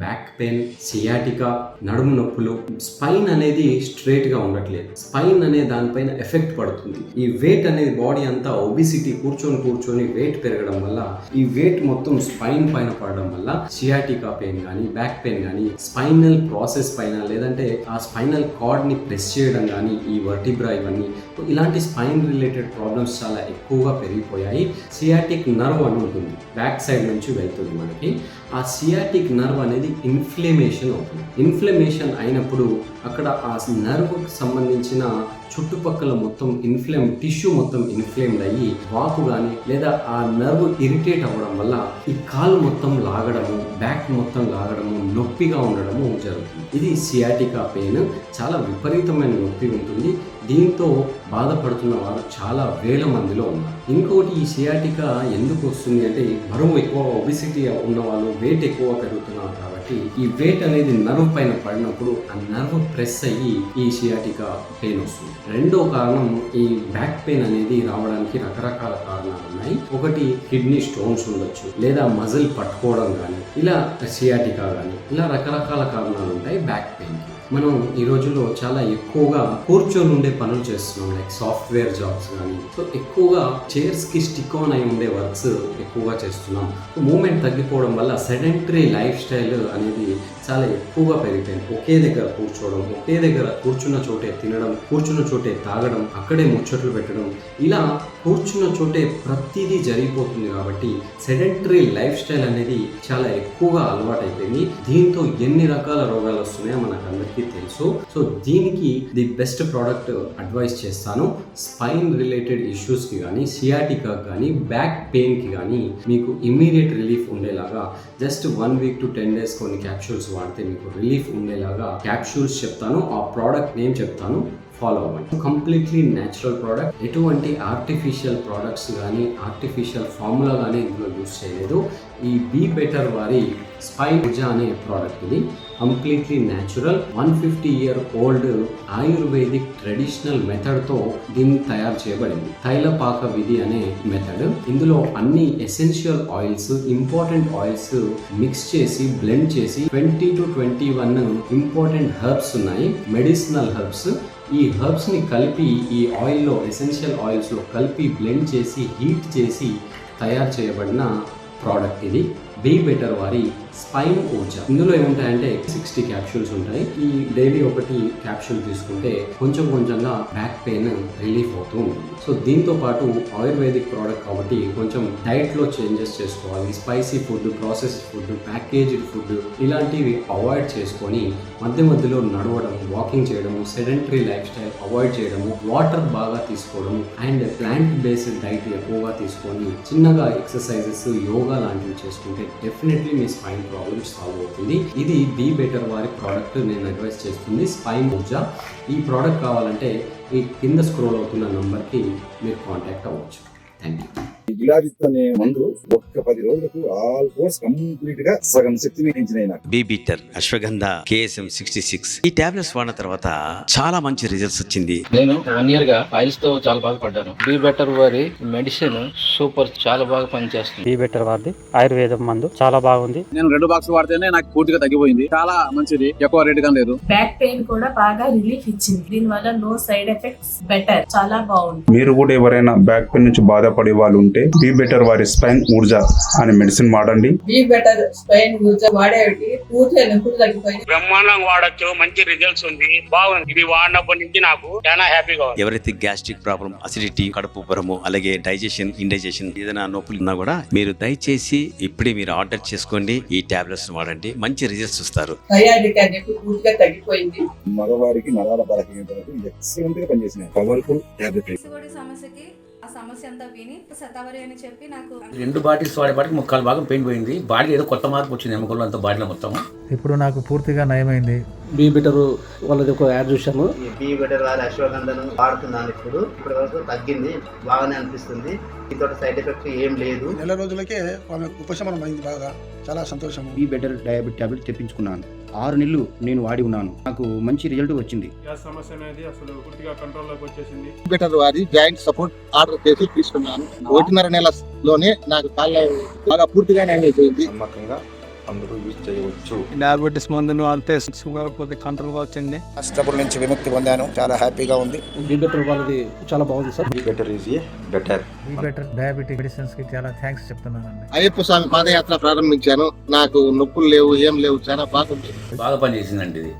Back pain, sciatica, నడుము నొప్పులు, spine అనేది స్ట్రైట్ గా ఉండట్లేదు. స్పైన్ అనే దానిపైన ఎఫెక్ట్ పడుతుంది. ఈ వెయిట్ అనేది బాడీ అంతా ఒబిసిటీ కూర్చొని వెయిట్ పెరగడం వల్ల ఈ వెయిట్ మొత్తం స్పైన్ పైన పడడం వల్ల సియాటికా పెయిన్ కానీ, బ్యాక్ పెయిన్ కానీ, స్పైనల్ ప్రాసెస్ పైన లేదంటే ఆ స్పైనల్ కార్డ్ ని ప్రెస్ చేయడం కానీ, ఈ వర్టిబ్రా ఇవన్నీ ఇలాంటి స్పైన్ రిలేటెడ్ ప్రాబ్లమ్స్ చాలా ఎక్కువగా పెరిగిపోయాయి. సియాటిక్ నర్వ్ అని ఉంటుంది, బ్యాక్ సైడ్ నుంచి వెళ్తుంది మనకి. ఆ సియాటిక్ నర్వ్ అనేది ఇన్ఫ్లమేషన్ అవుతుంది. ఇన్ఫ్లమేషన్ అయినప్పుడు అక్కడ ఆ నర్వ్కి సంబంధించిన చుట్టుపక్కల మొత్తం టిష్యూ మొత్తం ఇన్ఫ్లేమ్డ్ అయ్యి వాపు కానీ లేదా ఆ నర్వ్ ఇరిటేట్ అవ్వడం వల్ల ఈ కాలు మొత్తం లాగడము, బ్యాక్ మొత్తం లాగడము, నొప్పిగా ఉండడము జరుగుతుంది. ఇది సియాటికా పెయిన్. చాలా విపరీతమైన నొప్పి ఉంటుంది. దీంతో బాధపడుతున్న వారు చాలా వేల మందిలో ఉన్నారు. ఇంకోటి, ఈ సియాటికా ఎందుకు వస్తుంది అంటే బరువు ఎక్కువ, ఒబిసిటీ ఉన్న వాళ్ళు, వెయిట్ ఎక్కువ పెరుగుతున్నారు కాబట్టి ఈ వెయిట్ అనేది నర్వ్ పైన పడినప్పుడు ఆ నర్వ్ ప్రెస్ అయ్యి ఈ సియాటికా పెయిన్ వస్తుంది. రెండో కారణం, ఈ బ్యాక్ పెయిన్ అనేది రావడానికి రకరకాల కారణాలు ఉన్నాయి. ఒకటి, కిడ్నీ స్టోన్స్ ఉండొచ్చు, లేదా మజిల్ పట్టుకోవడం కానీ, ఇలా సియాటికా కానీ, ఇలా రకరకాల కారణాలు ఉంటాయి బ్యాక్ పెయిన్ కి. మనం ఈ రోజుల్లో చాలా ఎక్కువగా కూర్చొని ఉండే పనులు చేస్తున్నాం, లైక్ సాఫ్ట్వేర్ జాబ్స్ కానీ. సో ఎక్కువగా చైర్స్ కి స్టిక్ ఆన్ అయి ఉండే వర్క్స్ ఎక్కువగా చేస్తున్నాం. మూమెంట్ తగ్గిపోవడం వల్ల సెడెంటరీ లైఫ్ స్టైల్ అనేది చాలా ఎక్కువగా పెరిగిపోయింది. ఒకే దగ్గర కూర్చోవడం, ఒకే దగ్గర కూర్చున్న చోటే తినడం, కూర్చున్న చోటే తాగడం, అక్కడే ముచ్చట్లు పెట్టడం, ఇలా కూర్చున్న చోటే ప్రతిదీ జరిగిపోతుంది. కాబట్టి సెడెంటరీ లైఫ్ స్టైల్ అనేది చాలా ఎక్కువగా అలవాటైపోయింది. దీంతో ఎన్ని రకాల రోగాలు వస్తున్నాయో మనకు అందరికీ తెలుసు. సో దీనికి ది బెస్ట్ ప్రోడక్ట్ అడ్వైస్ చేస్తాను. స్పైన్ రిలేటెడ్ ఇష్యూస్ కి కానీ, సియాటికా కానీ, బ్యాక్ పెయిన్ కి కానీ మీకు ఇమ్మీడియట్ రిలీఫ్ ఉండేలాగా జస్ట్ 1 week to 10 days కొన్ని క్యాప్సూల్స్ వాడితే మీకు రిలీఫ్ ఉండేలాగా క్యాప్సూల్స్ చెప్తాను. ఆ ప్రోడక్ట్ నేమ్ చెప్తాను, ఫాలో అవ్వండి. Completely natural product. ఎటువంటి ఆర్టిఫిషియల్ ప్రోడక్ట్స్ కానీ, ఆర్టిఫిషియల్ ఫార్ములా కానీ ఇందులో యూజ్ చేయలేదు. ఈ బీ బెటర్ వారి స్పైన్ ఊర్జా అనే ప్రోడక్ట్ ఇది completely natural. 150-year-old ayurvedic traditional మెథడ్తో దీన్ని తయారు చేయబడింది. తైలపాక విధి అనే మెథడ్. ఇందులో అన్ని essential oils, important oils mix చేసి, బ్లెండ్ చేసి 20 to 21 ఇంపార్టెంట్ హెర్బ్స్ ఉన్నాయి, మెడిసినల్ హెర్బ్స్. ఈ హెర్బ్స్ ని కలిపి ఈ ఆయిల్లో, ఎసెన్షియల్ ఆయిల్స్ లో కలిపి బ్లెండ్ చేసి, హీట్ చేసి తయారు చేయబడిన ప్రోడక్ట్ ఇది. బీ బెటర్ వారి స్పైన్ ఊర్జా. ఇందులో ఏముంటాయంటే 60 క్యాప్సూల్స్ ఉంటాయి. ఈ డైలీ ఒకటి క్యాప్సూల్ తీసుకుంటే కొంచెం కొంచెంగా బ్యాక్ పెయిన్ రిలీఫ్ అవుతూ ఉంటుంది. సో దీంతో పాటు ఆయుర్వేదిక్ ప్రోడక్ట్ కాబట్టి కొంచెం డైట్ లో చేంజెస్ చేసుకోవాలి. Spicy food, processed food, packaged food ఇలాంటివి అవాయిడ్ చేసుకొని మధ్య మధ్యలో నడవడం, వాకింగ్ చేయడము, సెడెంటరీ లైఫ్ స్టైల్ అవాయిడ్ చేయడము, వాటర్ బాగా తీసుకోవడం అండ్ ప్లాంట్ బేస్డ్ డైట్ ఎక్కువగా తీసుకొని చిన్నగా ఎక్సర్సైజెస్, యోగా లాంటివి చేసుకుంటే డెఫినెట్లీ మీ స్పైన్ ప్రాబ్లమ్ సాల్వ్ అవుతుంది. ఇది బీ బెటర్ వారి ప్రోడక్ట్ నేను అడ్వైస్ చేస్తుంది, స్పైన్ ఊర్జా. ఈ ప్రోడక్ట్ కావాలంటే ఈ కింద స్క్రోల్ అవుతున్న నంబర్కి మీరు కాంటాక్ట్ అవ్వచ్చు. Thank you. గిలాజిత్ అనే మందు ఒక్క 10 రోజులకు ఆల్మోస్ట్ కంప్లీట్ గా సగం శక్తిని పెంచినాయి. బీ బీటర్ అశ్వగంధ KSM 66 ఈ టాబ్లెట్స్ వాడిన తర్వాత చాలా మంచి రిజల్ట్స్ వచ్చింది. నేను 1 year గా ఫైల్స్ తో చాలా బాధపడ్డాను. బీ బెటర్ వారి మెడిసిన్ సూపర్, చాలా బాగా పనిచేస్తుంది. బీ బెటర్ వారిది ఆయుర్వేదం మందు చాలా బాగుంది. నేను 2 బాక్సులు వాడితేనే నాకు పూర్తిగా తగ్గిపోయింది. చాలా మంచిది, ఎక్కువ రేట్ గా లేదు. బ్యాక్ పెయిన్ కూడా బాగా రిలీఫ్ ఇచ్చింది. దీని వల్ల నో సైడ్ ఎఫెక్ట్స్, బెటర్, చాలా బాగుంది. మీరు కూడా ఎవరైనా బ్యాక్ పెయిన్ నుంచి బాధపడే వాళ్ళు ఉంటే బీ బెటర్ వారి స్పైన్ ఊర్జా అనే మెడిసిన్ వాడండి. బీ బెటర్ స్పైన్ ఊర్జా వాడేవి పూర్తిగా నొప్పులు తగ్గిపోయింది. బ్రహ్మాండంగా వాడచ్చు, మంచి రిజల్ట్స్ ఉంది, బాగుంది. ఇది వాడినప్పటి నుంచి నాకు చాలా హ్యాపీగా ఉంది. ఎవరైతే గ్యాస్ట్రిక్ ప్రాబ్లం, అసిడిటీ, కడుపు ఉబ్బరము, అలాగే డైజెషన్, ఇండైజెషన్ ఏదైనా నొప్పులు ఉన్నా కూడా మీరు దయచేసి ఇప్పుడే మీరు ఆర్డర్ చేసుకోండి. ఈ టాబ్లెట్స్ వాడండి, మంచి రిజల్ట్స్ చూస్తారు. పూర్తిగా తగ్గిపోయింది. మగవారికి నరాల బలహీనతలకు ఎక్సలెంట్ గా పనిచేసినాయి. Powerful tablet. సమస్యకి ఆ సమస్య అంతా విని శతావరి అని చెప్పి నాకు 2 బాటిల్స్ వాడేపాటికి 3/4 భాగం పెయిన్ పోయింది. బాడీ ఏదో కొత్త మార్పు వచ్చింది, ఎముకలు అంతా బాడీలో మొత్తం. ఇప్పుడు నాకు పూర్తిగా నయమైంది. బీ బెటర్ వాళ్ళది ఒక యాడ్ చూసాము. బీ బెటర్ వారి అశ్వగంధను వాడుతున్నాను. ఇప్పటి వరకు తగ్గింది, బాగానే అనిపిస్తుంది. దీంతో సైడ్ ఎఫెక్ట్ ఏం లేదు. 1 రోజులకే ఉపశమనం అయింది, బాగా చాలా సంతోషం. బీ బెటర్ డయాబెటిక్ టాబ్లెట్ తెప్పించుకున్నాను. 6 నెలలు నేను వాడి ఉన్నాను. నాకు మంచి రిజల్ట్ వచ్చింది. సమస్య అనేది అసలు పూర్తిగా కంట్రోల్ లోకి వచ్చేసింది. బెటర్ వారి జాయింట్ సపోర్ట్ ఆర్డర్ చేసి తీసుకున్నాను. 1.5 నెలలోనే నాకు కాళ్ళ బాగా పూర్తిగా అయిపోయింది. నమ్మకంగా అందరూ యూజ్ చేయవచ్చు. డయాబెటీస్ మందును అంతే షుగర్ పోతే కంట్రోల్ కావచ్చండి. ట్రబుల్ నుంచి విముక్తి పొందాను, చాలా హ్యాపీగా ఉంది. బీ బెటర్ వాళ్ళది చాలా బాగుంది sir. B better is a better. ఈ బెటర్ డయాబెటిక్ మెడిసిన్స్ కి చాలా థ్యాంక్స్ చెప్తున్నానండి. అయ్యప్ప స్వామి పాదయాత్ర ప్రారంభించాను. నాకు నొప్పులు లేవు, ఏం లేవు, చాలా బాగుంది. బాగా పనిచేసిందండి ఇది.